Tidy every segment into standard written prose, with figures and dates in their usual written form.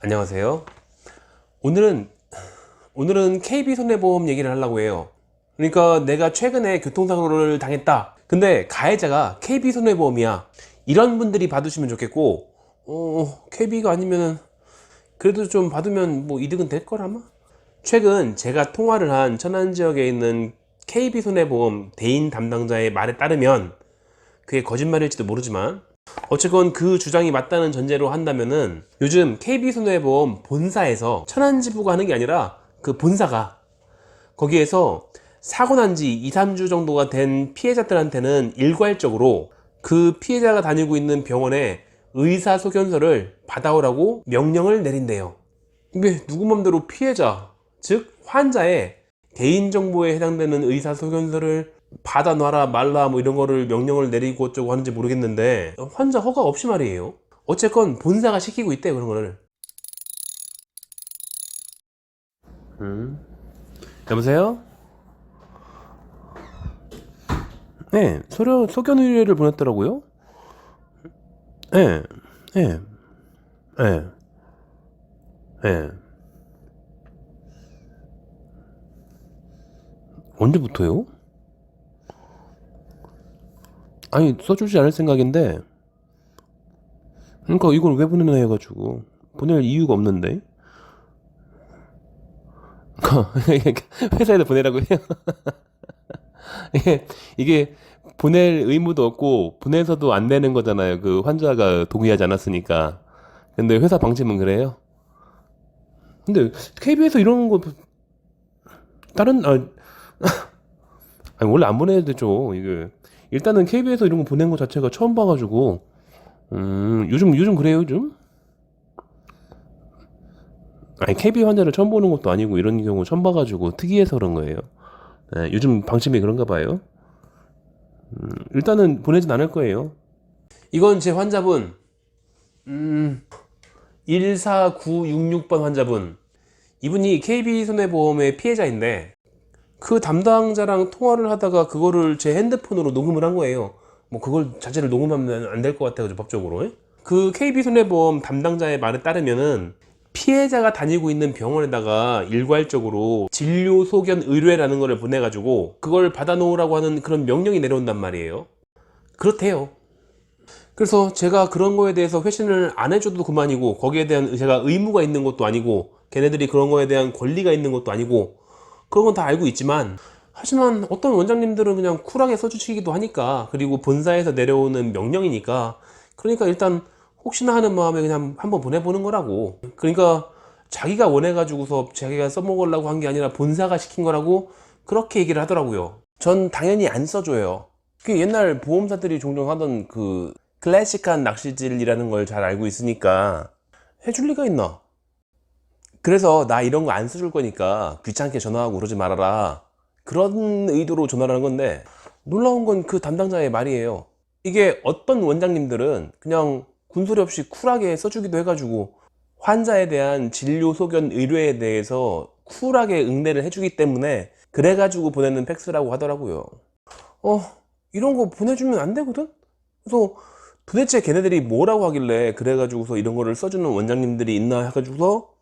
안녕하세요. 오늘은 KB손해보험 얘기를 하려고 해요. 그러니까 내가 최근에 교통사고를 당했다. 근데 가해자가 KB손해보험이야. 이런 분들이 받으시면 좋겠고, KB가 아니면은 그래도 좀 받으면 뭐 이득은 될 걸 아마? 최근 제가 통화를 한 천안 지역에 있는 KB손해보험 대인 담당자의 말에 따르면 그게 거짓말일지도 모르지만 어쨌건 그 주장이 맞다는 전제로 한다면은 요즘 KB손해보험 본사에서 천안지부가 하는 게 아니라 그 본사가 거기에서 사고 난 지 2, 3주 정도가 된 피해자들한테는 일괄적으로 그 피해자가 다니고 있는 병원에 의사소견서를 받아오라고 명령을 내린대요. 이게 누구 맘대로 피해자, 즉 환자의 개인정보에 해당되는 의사소견서를 받아놔라 말라 뭐 이런 거를 명령을 내리고 어쩌고 하는지 모르겠는데 환자 허가 없이 말이에요. 어쨌건 본사가 시키고 있대 그런 거를. 여보세요? 네, 소견 의뢰를 보냈더라고요. 네, 네, 네, 네. 언제부터요? 아니, 써주지 않을 생각인데, 그러니까 이걸 왜 보내나 해가지고 보낼 이유가 없는데. 회사에다 보내라고 해요. 이게 보낼 의무도 없고 보내서도 안 되는 거잖아요. 그 환자가 동의하지 않았으니까. 근데 회사 방침은 그래요. 근데 KB에서 이런 거 다른 아니, 원래 안 보내야 되죠. 이게 일단은 KB에서 이런 거 보낸 거 자체가 처음 봐가지고 요즘 그래요 요즘? 아니 KB 환자를 처음 보는 것도 아니고 이런 경우 처음 봐가지고 특이해서 그런 거예요. 네, 요즘 방침이 그런가 봐요. 일단은 보내진 않을 거예요. 이건 제 환자분 14966번 환자분, 이분이 KB손해보험의 피해자인데 그 담당자랑 통화를 하다가 그거를 제 핸드폰으로 녹음을 한 거예요. 뭐 그걸 자체를 녹음하면 안 될 것 같아요 법적으로. 그 KB손해보험 담당자의 말에 따르면은 피해자가 다니고 있는 병원에다가 일괄적으로 진료 소견 의뢰라는 거를 보내가지고 그걸 받아놓으라고 하는 그런 명령이 내려온단 말이에요. 그렇대요. 그래서 제가 그런 거에 대해서 회신을 안 해줘도 그만이고 거기에 대한 제가 의무가 있는 것도 아니고 걔네들이 그런 거에 대한 권리가 있는 것도 아니고 그런 건 다 알고 있지만, 하지만 어떤 원장님들은 그냥 쿨하게 써주시기도 하니까, 그리고 본사에서 내려오는 명령이니까, 그러니까 일단 혹시나 하는 마음에 그냥 한번 보내보는 거라고. 그러니까 자기가 원해가지고서 자기가 써먹으려고 한 게 아니라 본사가 시킨 거라고 그렇게 얘기를 하더라고요. 전 당연히 안 써줘요. 그 옛날 보험사들이 종종 하던 그 클래식한 낚시질이라는 걸 잘 알고 있으니까 해줄 리가 있나? 그래서 나 이런 거 안 써줄 거니까 귀찮게 전화하고 그러지 말아라, 그런 의도로 전화를 한 건데, 놀라운 건 그 담당자의 말이에요. 이게 어떤 원장님들은 그냥 군소리 없이 쿨하게 써주기도 해가지고 환자에 대한 진료 소견 의뢰에 대해서 쿨하게 응대를 해주기 때문에 그래가지고 보내는 팩스라고 하더라고요. 이런 거 보내주면 안 되거든? 그래서 도대체 걔네들이 뭐라고 하길래 그래가지고서 이런 거를 써주는 원장님들이 있나 해가지고서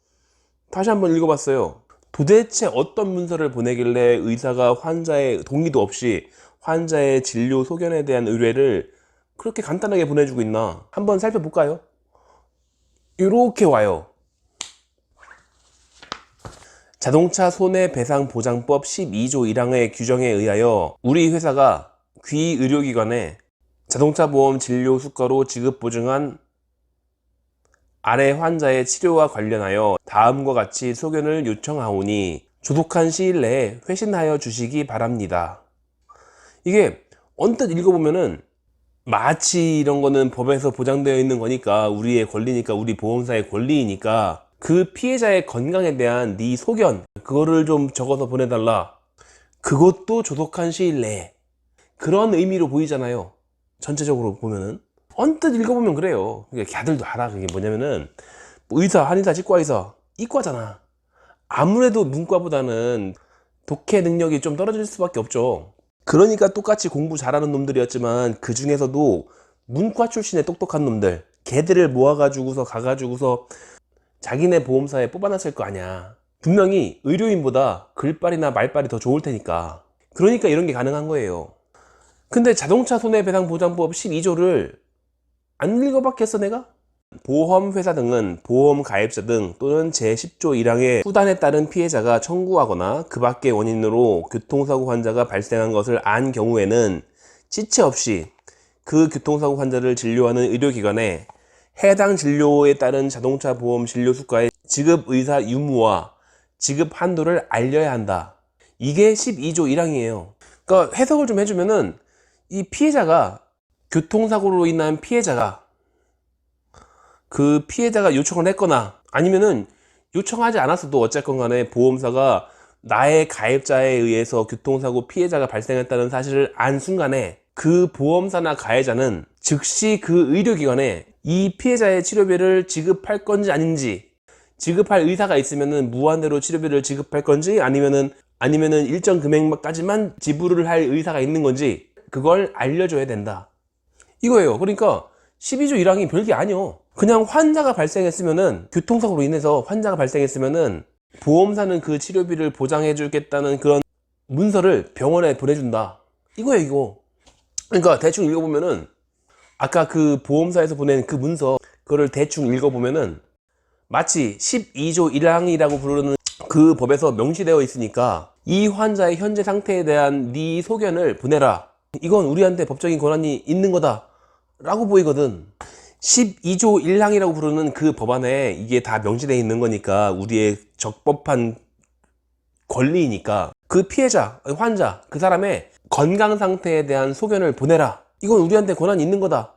다시 한번 읽어봤어요. 도대체 어떤 문서를 보내길래 의사가 환자의 동의도 없이 환자의 진료 소견에 대한 의뢰를 그렇게 간단하게 보내주고 있나 한번 살펴볼까요? 이렇게 와요. 자동차 손해배상보장법 12조 1항의 규정에 의하여 우리 회사가 귀의료기관에 자동차 보험 진료 수가로 지급 보증한 아래 환자의 치료와 관련하여 다음과 같이 소견을 요청하오니 조속한 시일 내에 회신하여 주시기 바랍니다. 이게 언뜻 읽어보면은 마치 이런 거는 법에서 보장되어 있는 거니까 우리의 권리니까, 우리 보험사의 권리이니까 그 피해자의 건강에 대한 네 소견 그거를 좀 적어서 보내달라, 그것도 조속한 시일 내에, 그런 의미로 보이잖아요. 전체적으로 보면은 언뜻 읽어보면 그래요. 그러니까 걔들도 알아. 그게 뭐냐면은 뭐 의사, 한의사, 치과의사 이과잖아. 아무래도 문과보다는 독해 능력이 좀 떨어질 수밖에 없죠. 그러니까 똑같이 공부 잘하는 놈들이었지만 그 중에서도 문과 출신의 똑똑한 놈들, 걔들을 모아가지고서 가가지고서 자기네 보험사에 뽑아놨을 거 아니야. 분명히 의료인보다 글빨이나 말빨이 더 좋을 테니까. 그러니까 이런 게 가능한 거예요. 근데 자동차 손해배상보장법 12조를 안 읽어봤겠어 내가? 보험회사 등은 보험 가입자 등 또는 제10조 1항의 후단에 따른 피해자가 청구하거나 그 밖의 원인으로 교통사고 환자가 발생한 것을 안 경우에는 지체 없이 그 교통사고 환자를 진료하는 의료기관에 해당 진료에 따른 자동차 보험 진료 수가의 지급 의사 유무와 지급 한도를 알려야 한다. 이게 12조 1항이에요. 그러니까 해석을 좀 해주면은 이 피해자가 교통사고로 인한 피해자가 그 피해자가 요청을 했거나 아니면은 요청하지 않았어도 어쨌건 간에 보험사가 나의 가입자에 의해서 교통사고 피해자가 발생했다는 사실을 안 순간에 그 보험사나 가해자는 즉시 그 의료기관에 이 피해자의 치료비를 지급할 건지 아닌지, 지급할 의사가 있으면은 무한대로 치료비를 지급할 건지 아니면은 일정 금액까지만 지불을 할 의사가 있는 건지 그걸 알려줘야 된다. 이거예요. 그러니까 12조 1항이 별게 아니요. 그냥 환자가 발생했으면은 교통사고로 인해서 환자가 발생했으면은 보험사는 그 치료비를 보장해 주겠다는 그런 문서를 병원에 보내준다. 이거예요, 이거. 그러니까 대충 읽어보면은 아까 그 보험사에서 보낸 그 문서 그거를 대충 읽어보면은 마치 12조 1항이라고 부르는 그 법에서 명시되어 있으니까 이 환자의 현재 상태에 대한 네 소견을 보내라. 이건 우리한테 법적인 권한이 있는 거다 라고 보이거든. 12조 1항이라고 부르는 그 법안에 이게 다 명시되어 있는 거니까 우리의 적법한 권리이니까 그 피해자, 환자, 그 사람의 건강 상태에 대한 소견을 보내라. 이건 우리한테 권한이 있는 거다.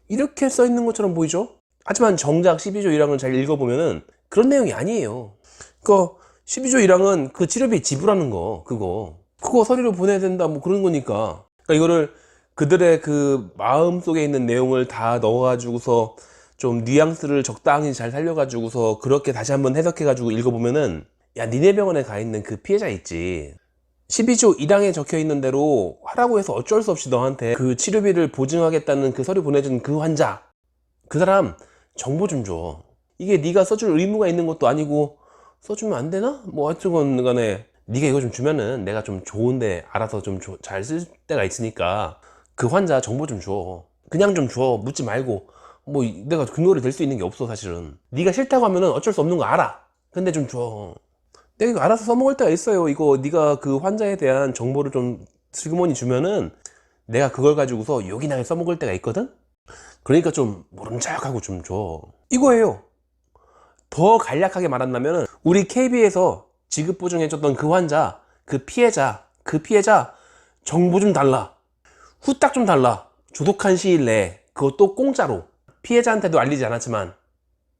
이렇게 써 있는 것처럼 보이죠? 하지만 정작 12조 1항을 잘 읽어보면은 그런 내용이 아니에요. 그러니까 12조 1항은 그 치료비 지불하는 거, 그거 서류로 보내야 된다 뭐 그런 거니까. 그러니까 이거를 그들의 그 마음 속에 있는 내용을 다 넣어가지고서 좀 뉘앙스를 적당히 잘 살려가지고서 그렇게 다시 한번 해석해가지고 읽어보면은 야, 니네 병원에 가 있는 그 피해자 있지. 12조 1항에 적혀 있는 대로 하라고 해서 어쩔 수 없이 너한테 그 치료비를 보증하겠다는 그 서류 보내준 그 환자, 그 사람 정보 좀 줘. 이게 네가 써줄 의무가 있는 것도 아니고 써주면 안 되나? 뭐 하여튼 간에 네가 이거 좀 주면은 내가 좀 좋은데 알아서 좀 잘 쓸 때가 있으니까 그 환자 정보 좀 줘. 그냥 좀 줘. 묻지 말고. 뭐 내가 근거를 댈 수 있는 게 없어 사실은. 네가 싫다고 하면은 어쩔 수 없는 거 알아. 근데 좀 줘. 내가 이거 알아서 써먹을 때가 있어요. 이거 네가 그 환자에 대한 정보를 좀 슬그머니 주면은 내가 그걸 가지고서 요긴하게 써먹을 때가 있거든. 그러니까 좀 모른 척하고 좀 줘. 이거예요. 더 간략하게 말한다면 우리 KB에서 지급 보증해줬던 그 환자, 그 피해자 정보 좀 달라. 후딱 좀 달라. 조속한 시일 내에 그것도 공짜로. 피해자한테도 알리지 않았지만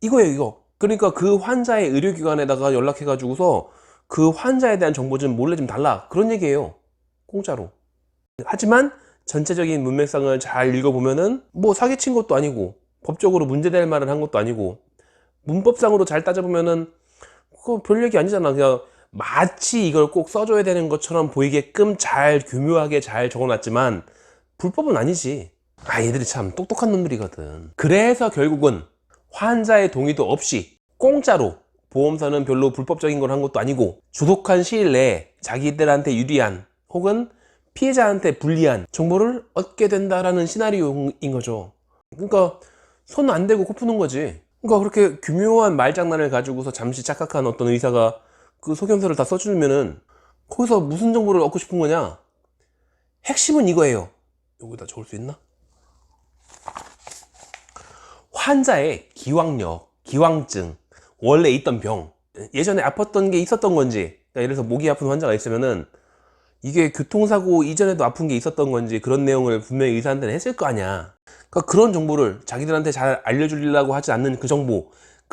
이거예요, 이거. 그러니까 그 환자의 의료기관에다가 연락해가지고서 그 환자에 대한 정보 좀 몰래 좀 달라. 그런 얘기예요. 공짜로. 하지만 전체적인 문맥상을 잘 읽어보면은 뭐 사기친 것도 아니고 법적으로 문제될 말을 한 것도 아니고 문법상으로 잘 따져보면은 그거 별 얘기 아니잖아. 그냥 마치 이걸 꼭 써줘야 되는 것처럼 보이게끔 잘 교묘하게 잘 적어놨지만 불법은 아니지. 아, 얘들이 참 똑똑한 놈들이거든. 그래서 결국은 환자의 동의도 없이 공짜로, 보험사는 별로 불법적인 걸 한 것도 아니고 조속한 시일 내에 자기들한테 유리한 혹은 피해자한테 불리한 정보를 얻게 된다라는 시나리오인 거죠. 그러니까 손 안 대고 코 푸는 거지. 그러니까 그렇게 교묘한 말장난을 가지고서 잠시 착각한 어떤 의사가 그 소견서를 다 써주면은 거기서 무슨 정보를 얻고 싶은 거냐? 핵심은 이거예요. 여기다 적을 수 있나? 환자의 기왕력, 기왕증, 원래 있던 병, 예전에 아팠던 게 있었던 건지, 그러니까 예를 들어서 목이 아픈 환자가 있으면은 이게 교통사고 이전에도 아픈 게 있었던 건지 그런 내용을 분명히 의사한테는 했을 거 아니야. 그러니까 그런 정보를 자기들한테 잘 알려주려고 하지 않는 그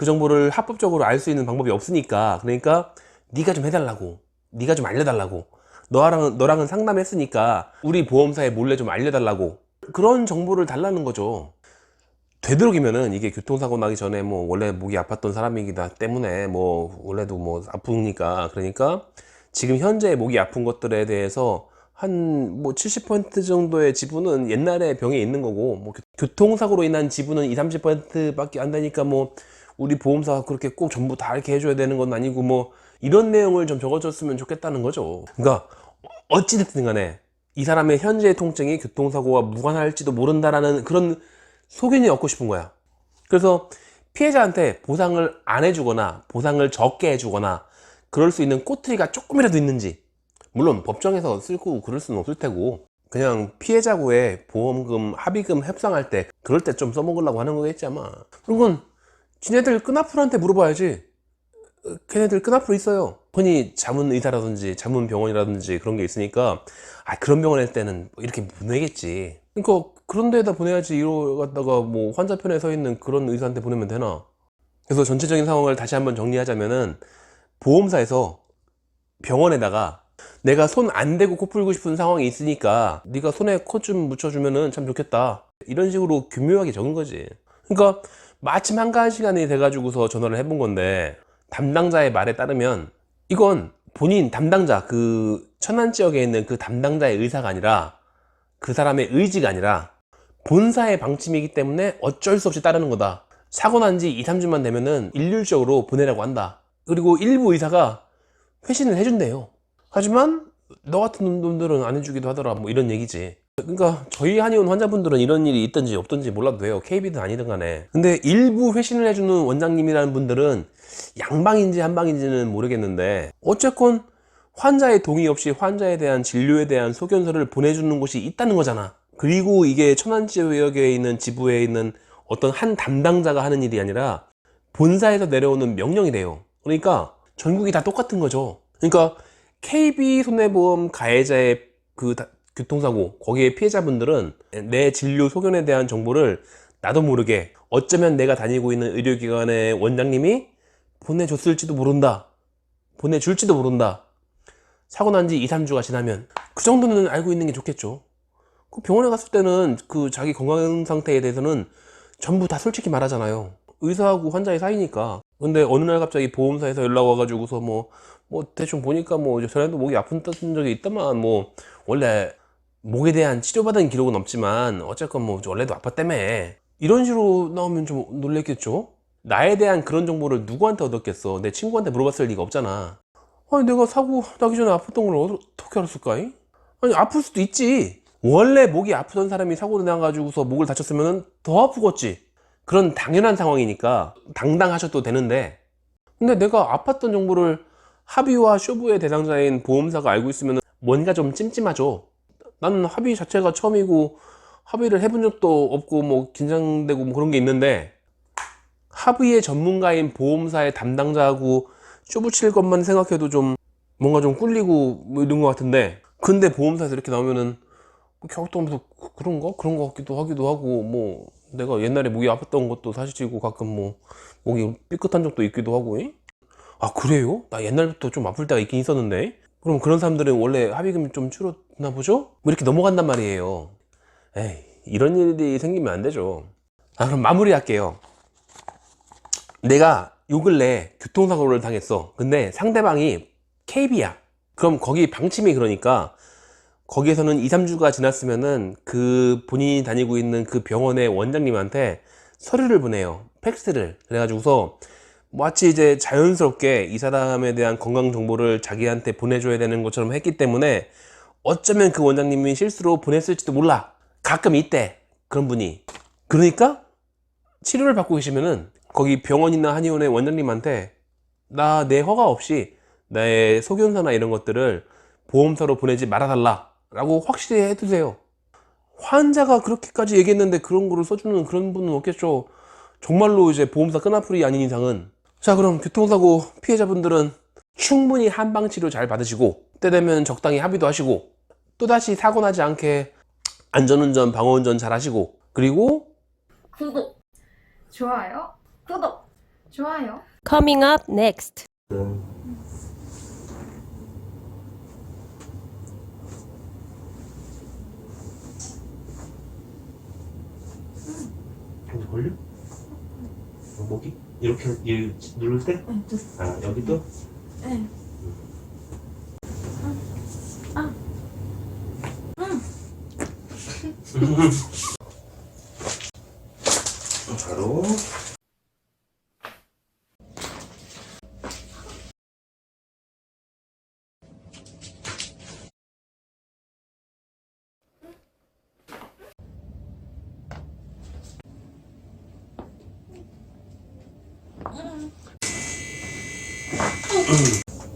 정보를 합법적으로 알 수 있는 방법이 없으니까. 그러니까 네가 좀 해달라고, 네가 좀 알려달라고, 너랑은 상담했으니까 우리 보험사에 몰래 좀 알려달라고, 그런 정보를 달라는 거죠. 되도록이면은 이게 교통사고 나기 전에 뭐 원래 목이 아팠던 사람이기 때문에 뭐 원래도 뭐 아프니까, 그러니까 지금 현재 목이 아픈 것들에 대해서 한 뭐 70% 정도의 지분은 옛날에 병에 있는 거고, 뭐 교통사고로 인한 지분은 20, 30% 밖에 안 되니까 뭐 우리 보험사가 그렇게 꼭 전부 다 이렇게 해줘야 되는 건 아니고 뭐 이런 내용을 좀 적어줬으면 좋겠다는 거죠. 그러니까 어찌됐든 간에 이 사람의 현재의 통증이 교통사고와 무관할지도 모른다라는 그런 소견이 얻고 싶은 거야. 그래서 피해자한테 보상을 안 해주거나 보상을 적게 해주거나 그럴 수 있는 꼬투리가 조금이라도 있는지, 물론 법정에서 쓸고 그럴 수는 없을 테고 그냥 피해자고의 보험금 합의금 협상할 때 그럴 때 좀 써먹으려고 하는 거겠지 아마. 그건 지네들 끈앞풀한테 물어봐야지. 걔네들 끈앞풀 있어요. 흔히 자문의사라든지 자문병원이라든지 그런 게 있으니까 그런 병원에 때는 이렇게 보내겠지. 그러니까 그런 데에다 보내야지. 이러 갖다가 뭐 환자 편에 서 있는 그런 의사한테 보내면 되나. 그래서 전체적인 상황을 다시 한번 정리하자면은, 보험사에서 병원에다가 내가 손 안 대고 코 풀고 싶은 상황이 있으니까 네가 손에 코 좀 묻혀주면은 참 좋겠다, 이런 식으로 교묘하게 적은 거지. 그러니까 마침 한가한 시간이 돼가지고서 전화를 해본 건데, 담당자의 말에 따르면 이건 본인 담당자, 그 천안 지역에 있는 그 담당자의 의사가 아니라, 그 사람의 의지가 아니라 본사의 방침이기 때문에 어쩔 수 없이 따르는 거다. 사고 난 지 2, 3주만 되면은 일률적으로 보내라고 한다. 그리고 일부 의사가 회신을 해준대요. 하지만 너 같은 놈들은 안 해주기도 하더라, 뭐 이런 얘기지. 그러니까 저희 한의원 환자분들은 이런 일이 있든지 없든지 몰라도 돼요. KB든 아니든 간에. 근데 일부 회신을 해주는 원장님이라는 분들은 양방인지 한방인지는 모르겠는데, 어쨌건 환자의 동의 없이 환자에 대한 진료에 대한 소견서를 보내주는 곳이 있다는 거잖아. 그리고 이게 천안 지역에 있는 지부에 있는 어떤 한 담당자가 하는 일이 아니라 본사에서 내려오는 명령이래요. 그러니까 전국이 다 똑같은 거죠. 그러니까 KB손해보험 가해자의 그 교통사고, 거기에 피해자분들은 내 진료 소견에 대한 정보를 나도 모르게 어쩌면 내가 다니고 있는 의료기관의 원장님이 보내줬을지도 모른다, 보내줄지도 모른다. 사고 난 지 2, 3주가 지나면 그 정도는 알고 있는 게 좋겠죠. 그 병원에 갔을 때는 그 자기 건강 상태에 대해서는 전부 다 솔직히 말하잖아요. 의사하고 환자의 사이니까. 근데 어느 날 갑자기 보험사에서 연락 와가지고서 뭐 대충 보니까 뭐 전에도 목이 아픈 적이 있다만, 뭐 원래 목에 대한 치료받은 기록은 없지만 어쨌건 뭐 원래도 아팠다며, 이런 식으로 나오면 좀 놀랬겠죠. 나에 대한 그런 정보를 누구한테 얻었겠어. 내 친구한테 물어봤을 리가 없잖아. 아니 내가 사고 나기 전에 아팠던 걸 어떻게 알았을까? 아니 아플 수도 있지. 원래 목이 아프던 사람이 사고 나가지고서 목을 다쳤으면 더 아프겠지. 그런 당연한 상황이니까 당당하셔도 되는데, 근데 내가 아팠던 정보를 합의와 쇼부의 대상자인 보험사가 알고 있으면 뭔가 좀 찜찜하죠. 나는 합의 자체가 처음이고 합의를 해본 적도 없고 뭐 긴장되고 뭐 그런 게 있는데, 합의의 전문가인 보험사의 담당자하고 쇼부 칠 것만 생각해도 좀 뭔가 좀 꿀리고 뭐 이런 것 같은데, 근데 보험사에서 이렇게 나오면은 격동하면서 그런가? 그런 것 같기도 하기도 하고, 뭐 내가 옛날에 목이 아팠던 것도 사실이고 가끔 뭐 목이 삐끗한 적도 있기도 하고. 아 그래요? 나 옛날부터 좀 아플 때가 있긴 있었는데. 그럼 그런 사람들은 원래 합의금이 좀 줄었나 보죠? 뭐 이렇게 넘어간단 말이에요. 에이, 이런 일이 생기면 안 되죠. 그럼 마무리할게요. 내가 요 근래 교통사고를 당했어. 근데 상대방이 KB야. 그럼 거기 방침이, 그러니까 거기에서는 2, 3주가 지났으면은 그 본인이 다니고 있는 그 병원의 원장님한테 서류를 보내요. 팩스를. 그래가지고서 마치 이제 자연스럽게 이 사람에 대한 건강 정보를 자기한테 보내줘야 되는 것처럼 했기 때문에 어쩌면 그 원장님이 실수로 보냈을지도 몰라. 가끔 있대, 그런 분이. 그러니까 치료를 받고 계시면은 거기 병원이나 한의원의 원장님한테 내 허가 없이 나의 소견서나 이런 것들을 보험사로 보내지 말아달라 라고 확실히 해두세요. 환자가 그렇게까지 얘기했는데 그런 거를 써주는 그런 분은 없겠죠. 정말로 이제 보험사 끈앞풀이 아닌 이상은. 자, 그럼 교통사고 피해자분들은 충분히 한방치료 잘 받으시고, 때 되면 적당히 합의도 하시고, 또다시 사고 나지 않게 안전운전 방어운전 잘 하시고, 그리고 구독, 좋아요, 구독, 좋아요. Coming up next. 걸려? 목이? 이렇게 누를 때? 네, 됐어. 아, 여기도? 네. 바로 오.